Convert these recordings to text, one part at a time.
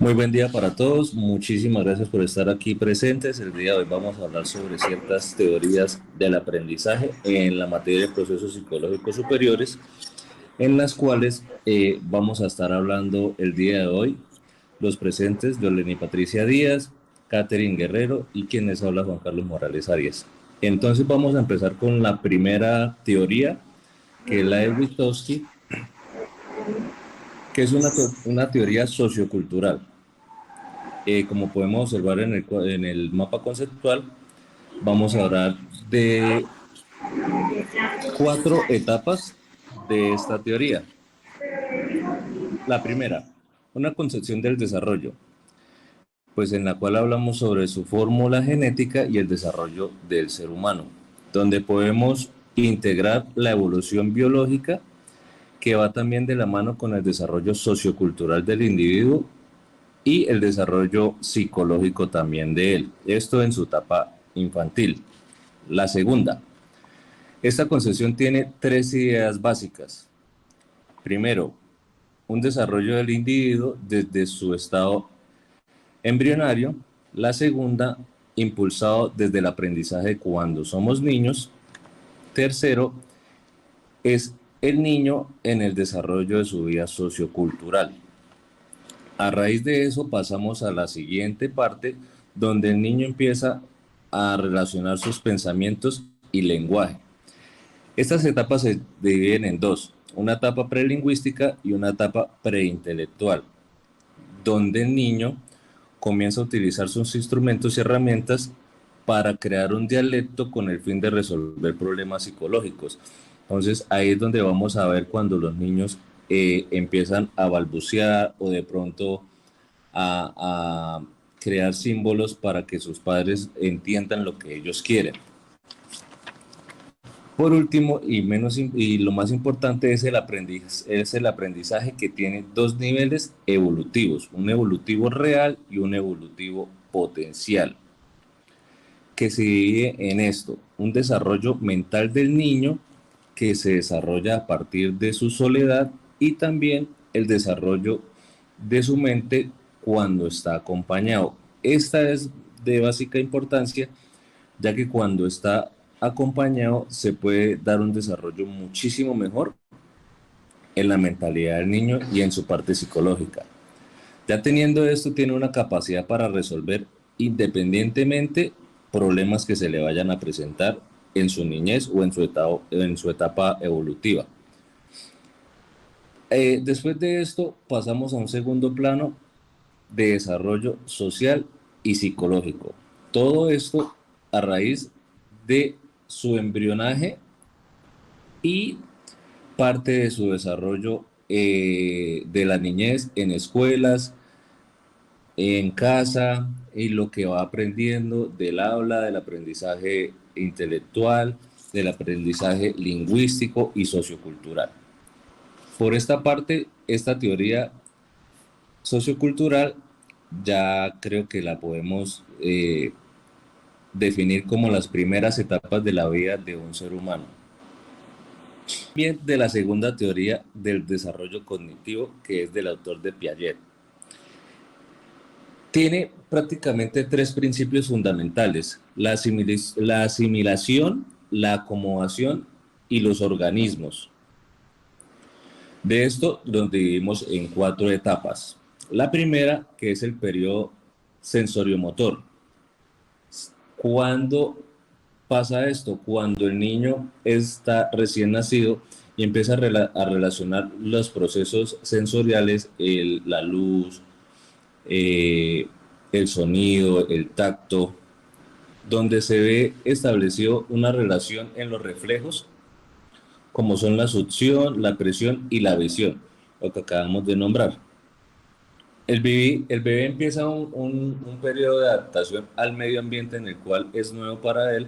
Muy buen día para todos. Muchísimas gracias por estar aquí presentes. El día de hoy vamos a hablar sobre ciertas teorías del aprendizaje en la materia de procesos psicológicos superiores, en las cuales vamos a estar hablando el día de hoy los presentes de Oleni Patricia Díaz, Catherine Guerrero y quien les habla Juan Carlos Morales Arias. Entonces vamos a empezar con la primera teoría, que es la de Witkowski, que es una teoría sociocultural. Como podemos observar en el mapa conceptual, vamos a hablar de cuatro etapas de esta teoría. La primera, una concepción del desarrollo, pues en la cual hablamos sobre su fórmula genética y el desarrollo del ser humano, donde podemos integrar la evolución biológica que va también de la mano con el desarrollo sociocultural del individuo y el desarrollo psicológico también de él, esto en su etapa infantil. La segunda, esta concepción tiene tres ideas básicas. Primero, un desarrollo del individuo desde su estado embrionario. La segunda, impulsado desde el aprendizaje cuando somos niños. Tercero, es el niño en el desarrollo de su vida sociocultural. A raíz de eso pasamos a la siguiente parte, donde el niño empieza a relacionar sus pensamientos y lenguaje. Estas etapas se dividen en dos, una etapa prelingüística y una etapa preintelectual, donde el niño comienza a utilizar sus instrumentos y herramientas para crear un dialecto con el fin de resolver problemas psicológicos. Entonces ahí es donde vamos a ver cuando los niños empiezan a balbucear o de pronto a crear símbolos para que sus padres entiendan lo que ellos quieren. Por último, y lo más importante es el aprendizaje que tiene dos niveles evolutivos, un evolutivo real y un evolutivo potencial, que se divide en esto, un desarrollo mental del niño que se desarrolla a partir de su soledad y también el desarrollo de su mente cuando está acompañado. Esta es de básica importancia, ya que cuando está acompañado se puede dar un desarrollo muchísimo mejor en la mentalidad del niño y en su parte psicológica. Ya teniendo esto, tiene una capacidad para resolver independientemente problemas que se le vayan a presentar en su niñez o en su etapa evolutiva. Después de esto, pasamos a un segundo plano de desarrollo social y psicológico. Todo esto a raíz de su embrionaje y parte de su desarrollo de la niñez en escuelas, en casa y lo que va aprendiendo del habla, del aprendizaje intelectual, del aprendizaje lingüístico y sociocultural. Por esta parte, esta teoría sociocultural ya creo que la podemos definir como las primeras etapas de la vida de un ser humano. Bien, de la segunda teoría del desarrollo cognitivo, que es del autor de Piaget. Tiene prácticamente tres principios fundamentales: la asimilación, la acomodación y los organismos. De esto los dividimos en cuatro etapas. La primera, que es el periodo sensoriomotor. ¿Cuándo pasa esto? Cuando el niño está recién nacido y empieza a relacionar los procesos sensoriales, la luz, eh, el sonido, el tacto, donde se ve establecido una relación en los reflejos, como son la succión, la presión y la visión, lo que acabamos de nombrar. El bebé empieza un periodo de adaptación al medio ambiente en el cual es nuevo para él,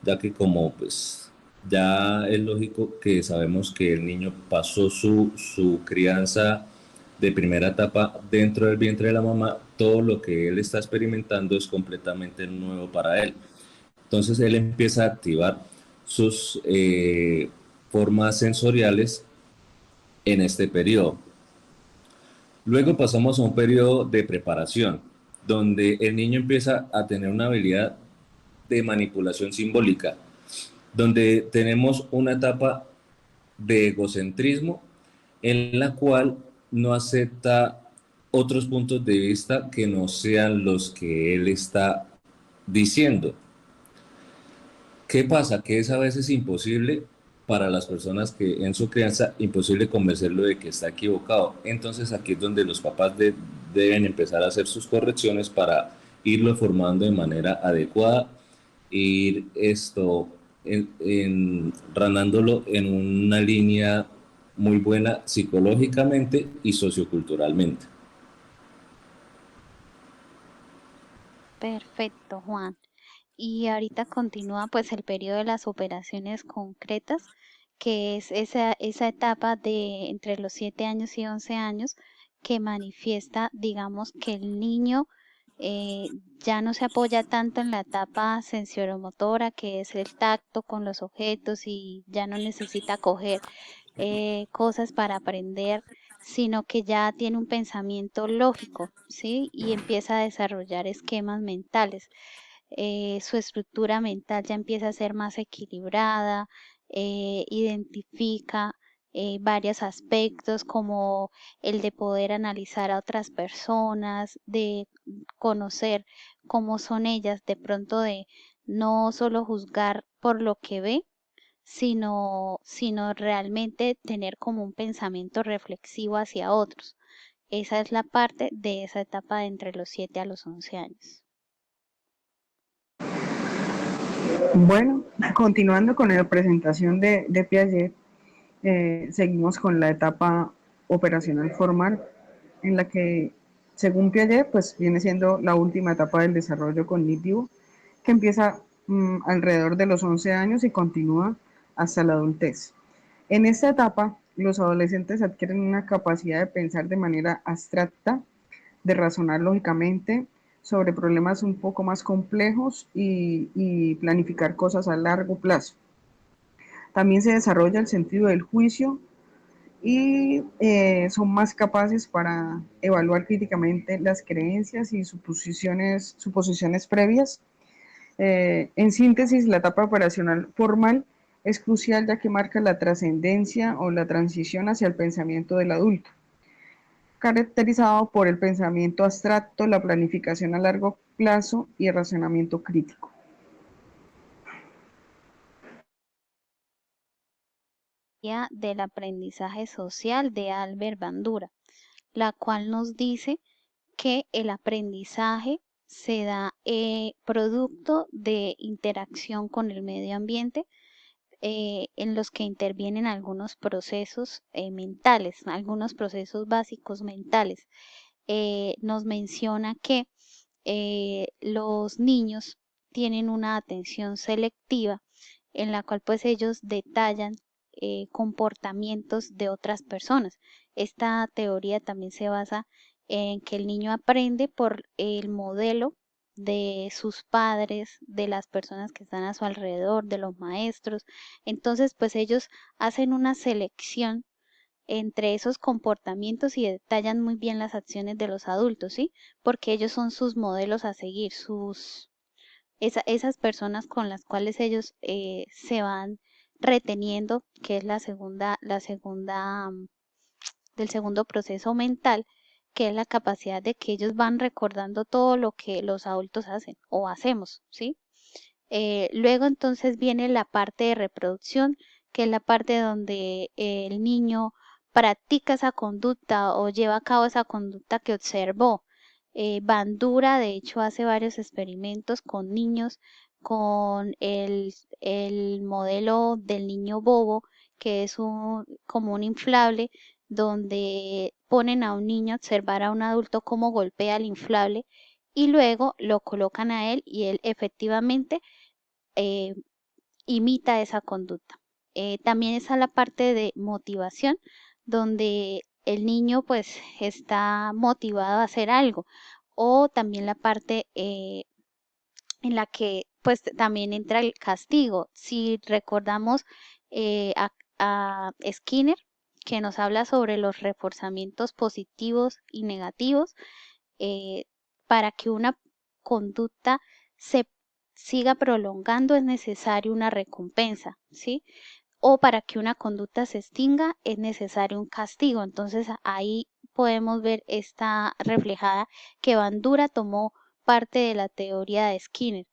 ya que como pues ya es lógico que sabemos que el niño pasó su crianza de primera etapa dentro del vientre de la mamá, todo lo que él está experimentando es completamente nuevo para él. Entonces él empieza a activar sus formas sensoriales en este periodo. Luego pasamos a un periodo de preparación, donde el niño empieza a tener una habilidad de manipulación simbólica, donde tenemos una etapa de egocentrismo en la cual no acepta otros puntos de vista que no sean los que él está diciendo. ¿Qué pasa? Que es a veces imposible para las personas que en su crianza, imposible convencerlo de que está equivocado. Entonces aquí es donde los papás deben empezar a hacer sus correcciones para irlo formando de manera adecuada, e ir ranándolo en una línea muy buena psicológicamente y socioculturalmente. Perfecto, Juan. Y ahorita continúa pues el periodo de las operaciones concretas, que es esa etapa de entre los 7 años y 11 años que manifiesta, digamos, que el niño eh, ya no se apoya tanto en la etapa sensoromotora, que es el tacto con los objetos y ya no necesita coger cosas para aprender, sino que ya tiene un pensamiento lógico, ¿sí? Y empieza a desarrollar esquemas mentales. Su estructura mental ya empieza a ser más equilibrada, identifica varios aspectos como el de poder analizar a otras personas, de conocer cómo son ellas, de pronto de no solo juzgar por lo que ve, sino realmente tener como un pensamiento reflexivo hacia otros. Esa es la parte de esa etapa de entre los 7 a los 11 años. Bueno, continuando con la presentación de Piaget, seguimos con la etapa operacional formal, en la que, según Piaget, pues viene siendo la última etapa del desarrollo cognitivo, que empieza alrededor de los 11 años y continúa hasta la adultez. En esta etapa, los adolescentes adquieren una capacidad de pensar de manera abstracta, de razonar lógicamente sobre problemas un poco más complejos y planificar cosas a largo plazo. También se desarrolla el sentido del juicio y son más capaces para evaluar críticamente las creencias y suposiciones previas. En síntesis, la etapa operacional formal es crucial ya que marca la trascendencia o la transición hacia el pensamiento del adulto, caracterizado por el pensamiento abstracto, la planificación a largo plazo y el razonamiento crítico. Del aprendizaje social de Albert Bandura, la cual nos dice que el aprendizaje se da producto de interacción con el medio ambiente, en los que intervienen algunos procesos mentales, algunos procesos básicos mentales. Nos menciona que los niños tienen una atención selectiva en la cual pues ellos detallan comportamientos de otras personas. Esta teoría también se basa en que el niño aprende por el modelo de sus padres, de las personas que están a su alrededor, de los maestros. Entonces, pues ellos hacen una selección entre esos comportamientos y detallan muy bien las acciones de los adultos, ¿sí? Porque ellos son sus modelos a seguir, esas personas con las cuales ellos se van reteniendo, que es del segundo proceso mental, que es la capacidad de que ellos van recordando todo lo que los adultos hacen o hacemos, ¿sí? Luego entonces viene la parte de reproducción, que es la parte donde el niño practica esa conducta o lleva a cabo esa conducta que observó. Bandura, de hecho, hace varios experimentos con niños, con el modelo del niño bobo, que es como un inflable, donde ponen a un niño a observar a un adulto cómo golpea el inflable y luego lo colocan a él y él efectivamente eh, imita esa conducta. También está la parte de motivación, donde el niño pues está motivado a hacer algo. O también la parte en la que pues también entra el castigo. Si recordamos a Skinner, que nos habla sobre los reforzamientos positivos y negativos. Para que una conducta se siga prolongando es necesario una recompensa, ¿sí? O para que una conducta se extinga es necesario un castigo. Entonces ahí podemos ver esta reflejada que Bandura tomó parte de la teoría de Skinner.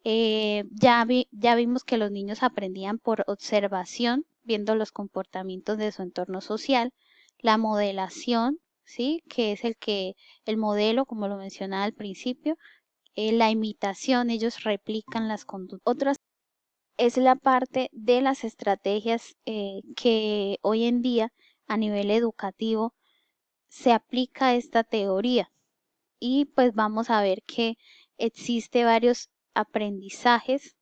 Ya vimos que los niños aprendían por observación, viendo los comportamientos de su entorno social, la modelación, ¿sí? Que es el modelo, como lo mencionaba al principio, la imitación, ellos replican las conductas. Otras es la parte de las estrategias que hoy en día a nivel educativo se aplica esta teoría. Y pues vamos a ver que existe varios aprendizajes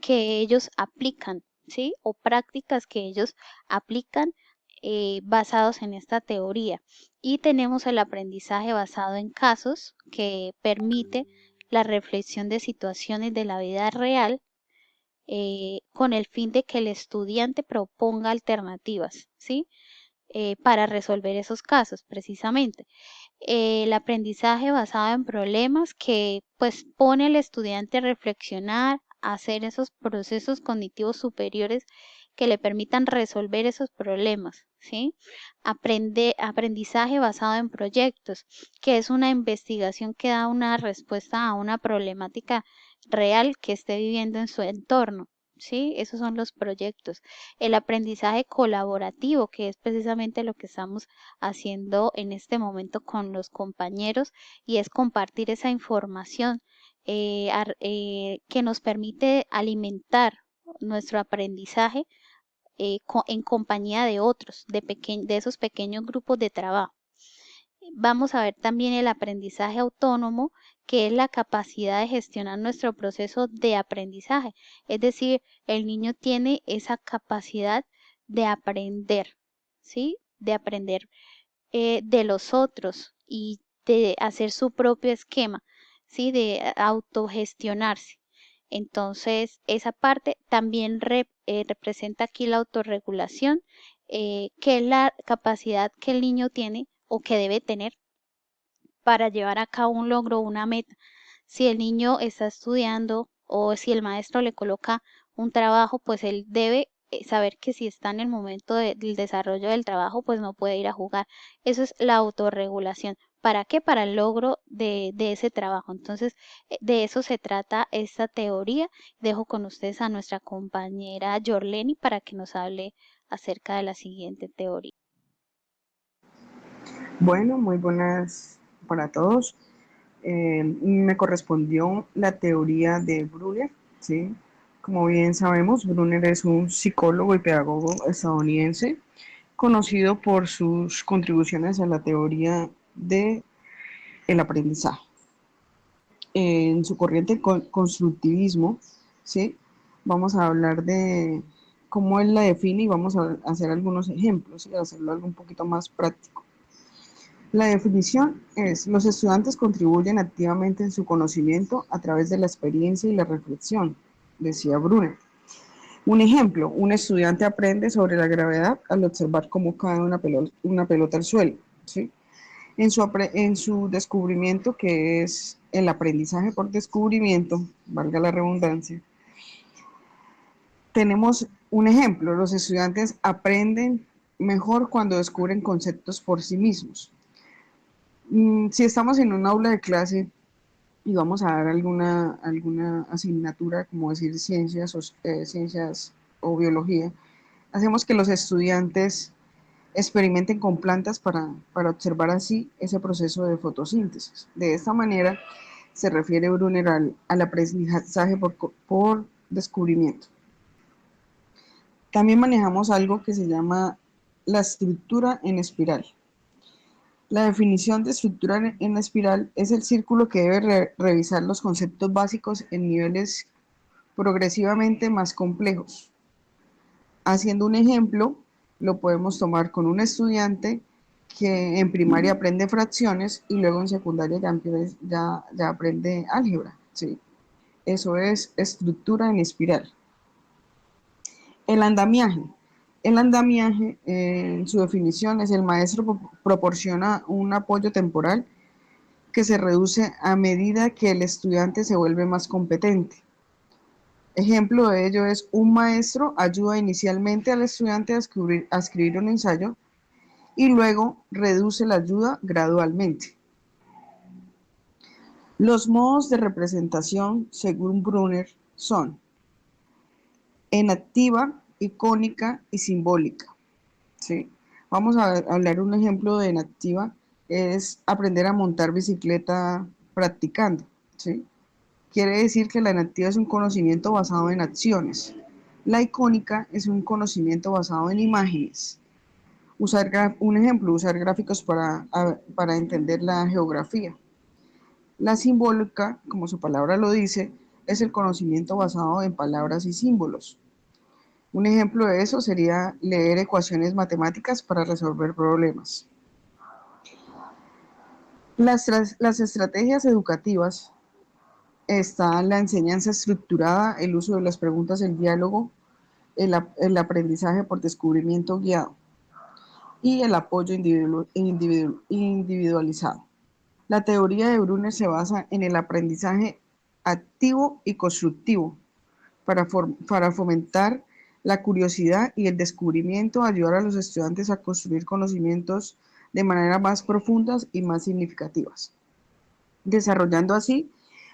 que ellos aplican, ¿sí? O prácticas que ellos aplican basados en esta teoría. Y tenemos el aprendizaje basado en casos que permite la reflexión de situaciones de la vida real con el fin de que el estudiante proponga alternativas, ¿sí? Para resolver esos casos, precisamente. El aprendizaje basado en problemas que pues pone al estudiante a reflexionar, a hacer esos procesos cognitivos superiores que le permitan resolver esos problemas, ¿sí? Aprendizaje basado en proyectos, que es una investigación que da una respuesta a una problemática real que esté viviendo en su entorno. ¿Sí? Esos son los proyectos. El aprendizaje colaborativo, que es precisamente lo que estamos haciendo en este momento con los compañeros, y es compartir esa información que nos permite alimentar nuestro aprendizaje en compañía de otros, de esos pequeños grupos de trabajo. Vamos a ver también el aprendizaje autónomo, que es la capacidad de gestionar nuestro proceso de aprendizaje. Es decir, el niño tiene esa capacidad de aprender, ¿sí? De aprender de los otros y de hacer su propio esquema, ¿sí? De autogestionarse. Entonces, esa parte también representa aquí la autorregulación, que es la capacidad que el niño tiene o que debe tener para llevar a cabo un logro o una meta. Si el niño está estudiando o si el maestro le coloca un trabajo, pues él debe saber que si está en el momento del desarrollo del trabajo, pues no puede ir a jugar. Eso es la autorregulación. ¿Para qué? Para el logro de ese trabajo. Entonces, de eso se trata esta teoría. Dejo con ustedes a nuestra compañera Yorleni para que nos hable acerca de la siguiente teoría. Bueno, muy buenas para todos. Me correspondió la teoría de Brunner, ¿sí? Como bien sabemos, Brunner es un psicólogo y pedagogo estadounidense conocido por sus contribuciones a la teoría del aprendizaje. En su corriente constructivismo, ¿sí? Vamos a hablar de cómo él la define y vamos a hacer algunos ejemplos y hacerlo algo un poquito más práctico. La definición es: los estudiantes contribuyen activamente en su conocimiento a través de la experiencia y la reflexión, decía Brunner. Un ejemplo: un estudiante aprende sobre la gravedad al observar cómo cae una pelota al suelo, ¿sí? En su descubrimiento, que es el aprendizaje por descubrimiento, valga la redundancia, tenemos un ejemplo: los estudiantes aprenden mejor cuando descubren conceptos por sí mismos. Si estamos en un aula de clase y vamos a dar alguna asignatura, como decir ciencias o biología, hacemos que los estudiantes experimenten con plantas para observar así ese proceso de fotosíntesis. De esta manera se refiere Brunner al aprendizaje por descubrimiento. También manejamos algo que se llama la estructura en espiral. La definición de estructura en espiral es el círculo que debe revisar los conceptos básicos en niveles progresivamente más complejos. Haciendo un ejemplo, lo podemos tomar con un estudiante que en primaria aprende fracciones y luego en secundaria ya aprende álgebra, ¿sí? Eso es estructura en espiral. El andamiaje El andamiaje, en su definición, es el maestro proporciona un apoyo temporal que se reduce a medida que el estudiante se vuelve más competente. Ejemplo de ello es un maestro ayuda inicialmente al estudiante a escribir un ensayo y luego reduce la ayuda gradualmente. Los modos de representación, según Brunner, son enactiva, icónica y simbólica. ¿Sí? Vamos a hablar un ejemplo de enactiva, es aprender a montar bicicleta practicando. ¿Sí? Quiere decir que la enactiva es un conocimiento basado en acciones. La icónica es un conocimiento basado en imágenes. Un ejemplo, usar gráficos para entender la geografía. La simbólica, como su palabra lo dice, es el conocimiento basado en palabras y símbolos. Un ejemplo de eso sería leer ecuaciones matemáticas para resolver problemas. Las estrategias educativas están la enseñanza estructurada, el uso de las preguntas, el diálogo, el aprendizaje por descubrimiento guiado y el apoyo individualizado. La teoría de Brunner se basa en el aprendizaje activo y constructivo para fomentar la curiosidad y el descubrimiento, ayudar a los estudiantes a construir conocimientos de manera más profundas y más significativas, desarrollando así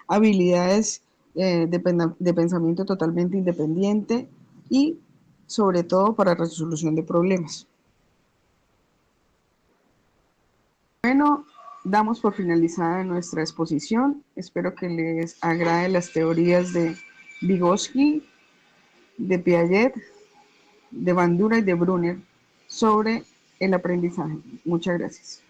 habilidades de pensamiento totalmente independiente y sobre todo para resolución de problemas. Bueno, damos por finalizada nuestra exposición. Espero que les agrade las teorías de Vygotsky, de Piaget, de Bandura y de Brunner sobre el aprendizaje. Muchas gracias.